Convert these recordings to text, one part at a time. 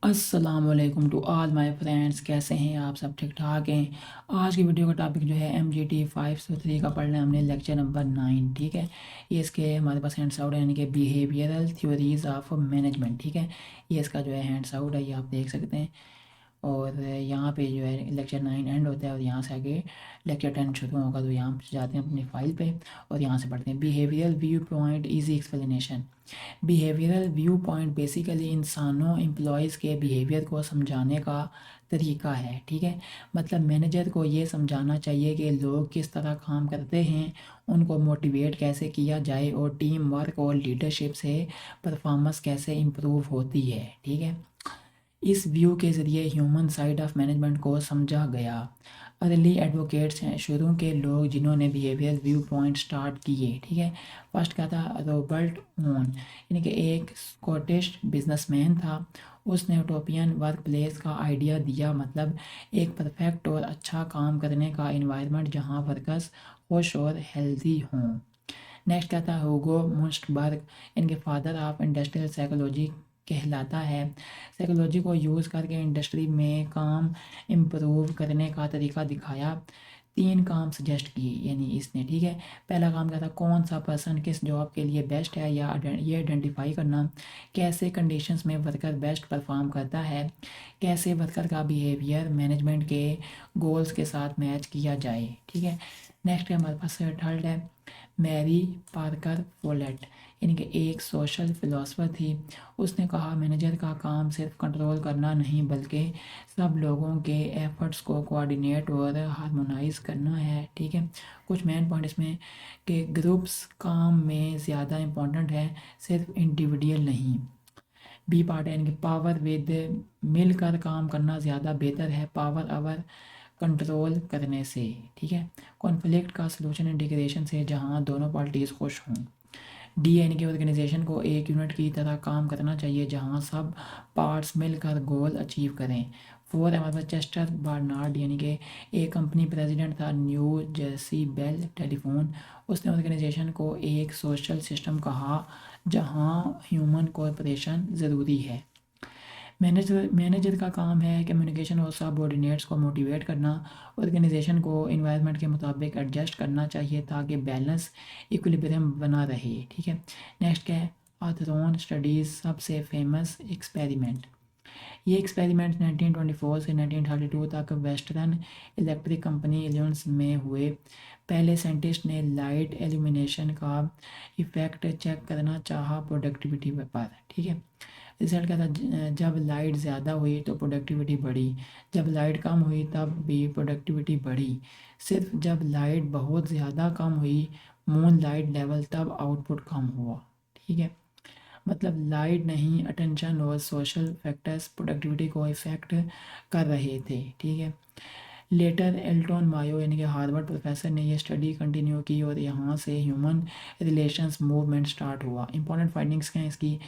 अस्सलामुअलैकुम to all my friends. कैसे हैं आप? सब ठीक ठाक हैं। आज की वीडियो का टॉपिक जो है MGT 503 का पढ़ना है हमने, लेक्चर नंबर 9। ठीक है, ये इसके हमारे पास हैंड्स आउट है, यानी कि बिहेवियरल थ्योरीज ऑफ मैनेजमेंट। ठीक है, ये इसका जो है हैंड्स आउट है, ये आप देख सकते हैं। और यहाँ पे जो है लेक्चर 9 एंड होता है और यहाँ से आगे लेक्चर 10 शुरू होगा। तो यहाँ पे जाते हैं अपनी फाइल पे और यहाँ से पढ़ते हैं। Behavioural view point, easy explanation. Behavioural view point basically इंसानों एम्प्लॉयज़ के बिहेवियर को समझाने का तरीका है। ठीक है, मतलब मैनेजर को ये समझाना चाहिए कि लोग किस तरह काम करते हैं, उनको मोटिवेट कैसे किया जाए और टीम वर्क और लीडरशिप से परफॉर्मेंस कैसे इम्प्रूव होती है। ठीक है, इस व्यू के ज़रिए ह्यूमन साइड ऑफ मैनेजमेंट को समझा गया। अर्ली एडवोकेट्स हैं शुरू के लोग जिन्होंने बिहेवियर व्यू पॉइंट स्टार्ट किए। ठीक है, फर्स्ट का था रॉबर्ट मून, यानी कि एक स्कॉटिश बिजनेसमैन था। उसने यूटोपियन वर्क प्लेस का आइडिया दिया, मतलब एक परफेक्ट और अच्छा काम करने का इन्वायरमेंट जहां वर्कर्स खुश और हेल्दी हों। नेक्स्ट क्या था? हुगो मुस्टबर्ग, इनके फादर ऑफ इंडस्ट्रियल साइकोलॉजी कहलाता है। साइकोलॉजी को यूज़ करके इंडस्ट्री में काम इम्प्रूव करने का तरीका दिखाया। 3 काम सजेस्ट किए यानी इसने। ठीक है, पहला काम क्या था? कौन सा पर्सन किस जॉब के लिए बेस्ट है या ये आइडेंटिफाई करना। कैसे कंडीशंस में वर्कर बेस्ट परफॉर्म करता है। कैसे वर्कर का बिहेवियर मैनेजमेंट के गोल्स के साथ मैच किया जाए। ठीक है, नेक्स्ट है हमारे पास थर्ड है मैरी पार्कर फोलेट, यानी कि एक सोशल फिलोसफर थी। उसने कहा मैनेजर का काम सिर्फ कंट्रोल करना नहीं बल्कि सब लोगों के एफर्ट्स को कोऑर्डिनेट और हार्मोनाइज करना है। ठीक है, कुछ मेन पॉइंट इसमें कि ग्रुप्स काम में ज़्यादा इम्पोर्टेंट है, सिर्फ इंडिविजुअल नहीं। बी पार्ट है यानी कि पावर विद, मिलकर काम करना ज़्यादा बेहतर है पावर अवर कंट्रोल करने से। ठीक है, कॉन्फ्लिक्ट का सलूशन इंटीग्रेशन से, जहां दोनों पार्टीज खुश हों। डी यानी कि ऑर्गेनाइजेशन को एक यूनिट की तरह काम करना चाहिए जहां सब पार्ट्स मिलकर गोल अचीव करें। फोर है हमारे पास चेस्टर बार्नार्ड, यानी कि एक कंपनी प्रेसिडेंट था, न्यू जर्सी बेल टेलीफोन। उसने ऑर्गेनाइजेशन को एक सोशल सिस्टम कहा जहां ह्यूमन कोऑपरेशन ज़रूरी है। मैनेजर का काम है कम्युनिकेशन और सबऑर्डिनेट्स को मोटिवेट करना। ऑर्गेनाइजेशन को इन्वायरमेंट के मुताबिक एडजस्ट करना चाहिए ताकि बैलेंस इक्विलिब्रियम बना रहे। ठीक है, नेक्स्ट क्या है? आर्थरोन स्टडीज़ सबसे फेमस एक्सपेरिमेंट। ये एक्सपेरिमेंट 1924 से 1932 तक वेस्टर्न इलेक्ट्रिक कंपनी इलियंस में हुए। पहले साइंटिस्ट ने लाइट एल्यूमिनेशन का इफ़ेक्ट चेक करना चाहा प्रोडक्टिविटी पर। ठीक है, रिजल्ट क्या था? जब लाइट ज़्यादा हुई तो प्रोडक्टिविटी बढ़ी, जब लाइट कम हुई तब भी प्रोडक्टिविटी बढ़ी। सिर्फ जब लाइट बहुत ज़्यादा कम हुई, मून लाइट लेवल, तब आउटपुट कम हुआ। ठीक है, मतलब लाइट नहीं, अटेंशन और सोशल फैक्टर्स प्रोडक्टिविटी को इफ़ेक्ट कर रहे थे। ठीक है, लेटर एल्टोन मायो यानी कि हार्वर्ड प्रोफेसर ने यह स्टडी कंटिन्यू की और यहाँ से ह्यूमन रिलेशंस मूवमेंट स्टार्ट हुआ। इंपॉर्टेंट फाइंडिंग्स क्या हैं इसकी?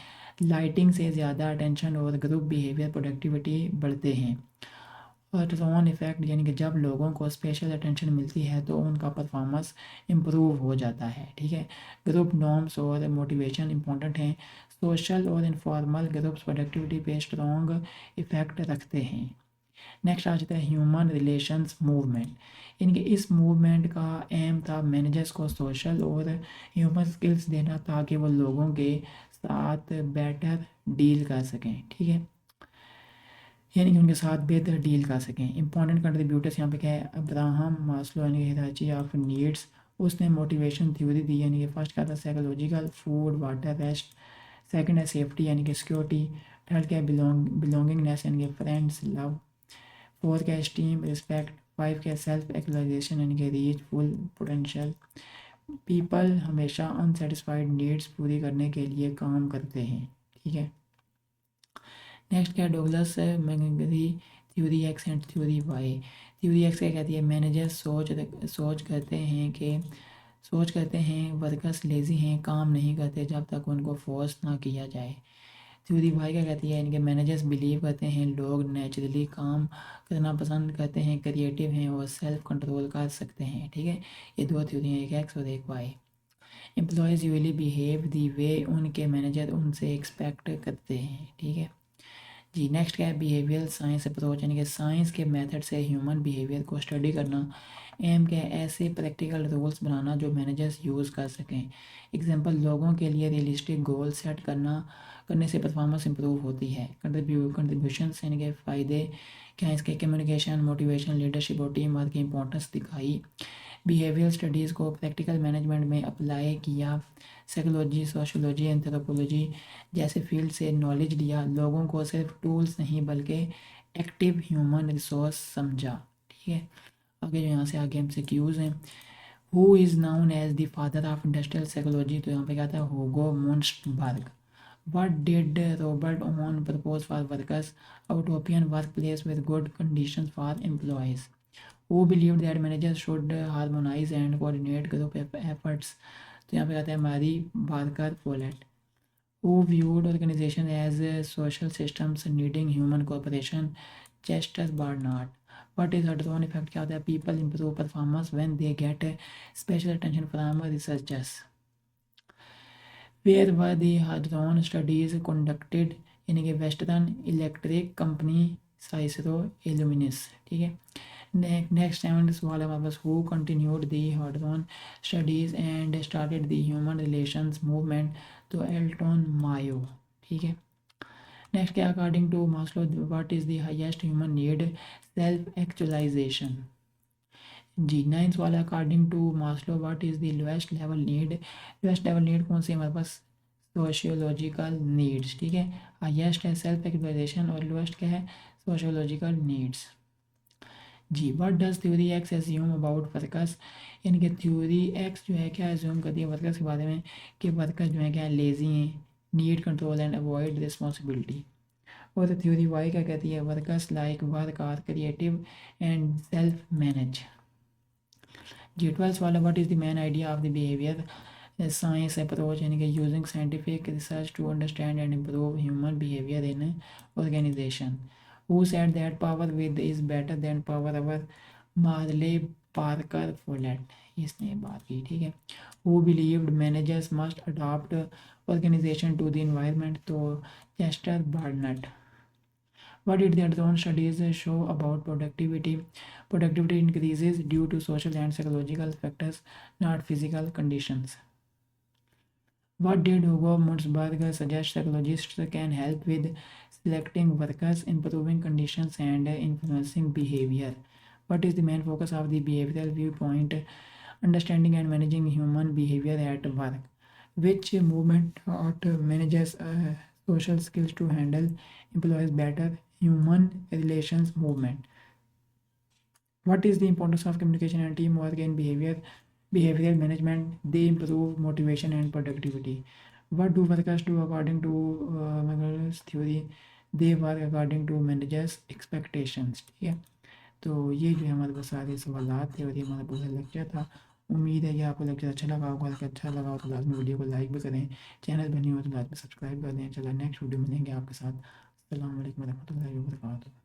लाइटिंग से ज़्यादा अटेंशन और ग्रुप बिहेवियर प्रोडक्टिविटी बढ़ते हैं। और इफेक्ट यानी कि जब लोगों को स्पेशल अटेंशन मिलती है तो उनका परफॉर्मेंस इम्प्रूव हो जाता है। ठीक है, ग्रुप नॉर्म्स और मोटिवेशन इंपॉर्टेंट हैं। सोशल और इनफॉर्मल ग्रुप्स प्रोडक्टिविटी पे स्ट्रॉन्ग इफेक्ट रखते हैं। नेक्स्ट आ जाता है ह्यूमन रिलेशंस मूवमेंट, यानी कि इस मूवमेंट का एम था मैनेजर्स को सोशल और ह्यूमन स्किल्स देना ताकि वो लोगों के साथ बेटर डील कर सकें। ठीक है, यानी कि उनके साथ बेहतर डील कर सकें। इंपॉर्टेंट कंट्रीब्यूटर्स यहाँ पे क्या है? अब्राहम मास्लो यानी कि हिराची ऑफ नीड्स। उसने मोटिवेशन थ्योरी दी, यानी कि फर्स्ट का था psychological, food water rest. Second है सेफ्टी यानी कि सिक्योरिटी। थर्ड क्या है? बिलोंगिंगनेस यानी कि फ्रेंड्स लव। फोर क्या है? Steam respect. फाइव क्या है? सेल्फ एक्चुअलाइजेशन यानी कि रीच फुल पोटेंशियल। पीपल हमेशा अनसेटिस्फाइड नीड्स पूरी करने के लिए काम करते हैं। ठीक है, नेक्स्ट क्या? Douglas McGregor theory X and theory Y. Theory X क्या कहती है? मैनेजर सोच करते हैं वर्कर्स लेजी हैं, काम नहीं करते जब तक उनको फोर्स ना किया जाए। थ्योरी वाई क्या कहती है? इनके मैनेजर्स बिलीव करते हैं लोग नेचुरली काम करना पसंद करते हैं, क्रिएटिव हैं और सेल्फ कंट्रोल कर सकते हैं। ठीक है, ये दो थ्योरी हैं, एक एक्स और एक वाई। एम्प्लॉयज़ यूजली बिहेव दी वे उनके मैनेजर उनसे एक्सपेक्ट करते हैं। ठीक है, जी नेक्स्ट क्या है, बिहेवियरल साइंस अप्रोच, यानी कि साइंस के मेथड से ह्यूमन बिहेवियर को स्टडी करना। एम क्या है, ऐसे प्रैक्टिकल रूल्स बनाना जो मैनेजर्स यूज़ कर सकें। एग्जांपल, लोगों के लिए रियलिस्टिक गोल सेट करने से परफॉर्मेंस इंप्रूव होती है। कंट्रीब्यूशंस यानी कि फ़ायदे क्या है इसके, कम्युनिकेशन, मोटिवेशन, लीडरशिप और टीम वर्क की इंपॉर्टेंस दिखाई। बिहेवियरल स्टडीज़ को प्रैक्टिकल मैनेजमेंट में अप्लाई किया। साइकोलॉजी, सोशियोलॉजी, एंथ्रोपोलॉजी जैसे फील्ड से नॉलेज लिया। लोगों को सिर्फ टूल्स नहीं बल्कि एक्टिव ह्यूमन रिसोर्स समझा। ठीक है, आगे जो यहाँ से आगे हमसे क्यूज़ हैं। Who is known as the father of industrial psychology, तो यहाँ पे क्या था, हुगो मुन्स्टबर्ग। What did Robert Owen propose for workers? A utopian workplace with good conditions for employees. Who believed that managers should harmonize and coordinate group efforts? तो यहाँ पे कहते हैं Mary Barker Follett. Who viewed organization as social systems needing human cooperation? Chester Barnard. What is hydrogen effect, क्या होता है, people improve performance when they get special attention from researchers. Where were the hadron studies conducted? यानी कि Western Electric Company, Cicero, Illinois. ठीक है, next 7 सवाल है हमारे पास, who continued the hadron studies and started the human relations movement, तो Elton Mayo. ठीक है, नेक्स्ट क्या, according to Maslow what is the highest human need, self actualization. जी 9 वाला, according to Maslow what is the lowest level need. Lowest level need कौन सी है हमारे पास, सोशियोलॉजिकल नीड्स। ठीक है, हाईएस्ट है सेल्फ एक्चुअलाइजेशन और लोएस्ट क्या है, सोशियोलॉजिकल नीड्स। जी what does theory X assume about workers, यानी कि थ्योरी एक्स जो है क्या एज्यूम करती है वर्कर्स के बारे में, कि वर्कर्स जो है क्या लेजी हैं, need control and avoid responsibility. और थ्योरी वाई क्या कहती है, workers like work are creative and self manage. जी 12 वाला, what is the main idea of the behaviour science approach, यानी कि using scientific research to understand and improve human behaviour in organisation. Who said that power with is better than power over, Mary Parker Follett, इसने बात की। ठीक है, who believed managers must adopt organization to the environment, तो Chester Barnard. What did the Adron studies show about productivity? Productivity increases due to social and psychological factors, not physical conditions. What did Hugo Munzberg suggest psychologists can help with selecting workers, improving conditions, and influencing behavior? What is the main focus of the behavioral viewpoint? Understanding and managing human behavior at work. Which movement taught managers social skills to handle employees better? Human relations movement. What is the importance of communication and teamwork in behavioral management? They improve motivation and productivity. What do workers do according to McGregor's theory? They work according to managers expectations. ठीक है, तो ये जो है हमारे पास सारे सवालात थे और ये हमारा पूरा लेक्चर था। उम्मीद है कि आपको लेक्चर अच्छा लगा होगा। अगर अच्छा लगा हो तो लाजमी वीडियो को लाइक भी करें, चैनल बनी हो तो लाजमी सब्सक्राइब कर दें। चलो नेक्स्ट वीडियो मिलेंगे आपके साथ। अस्सलाम वालेकुम रहमतुल्लाहि व बरकातुहू।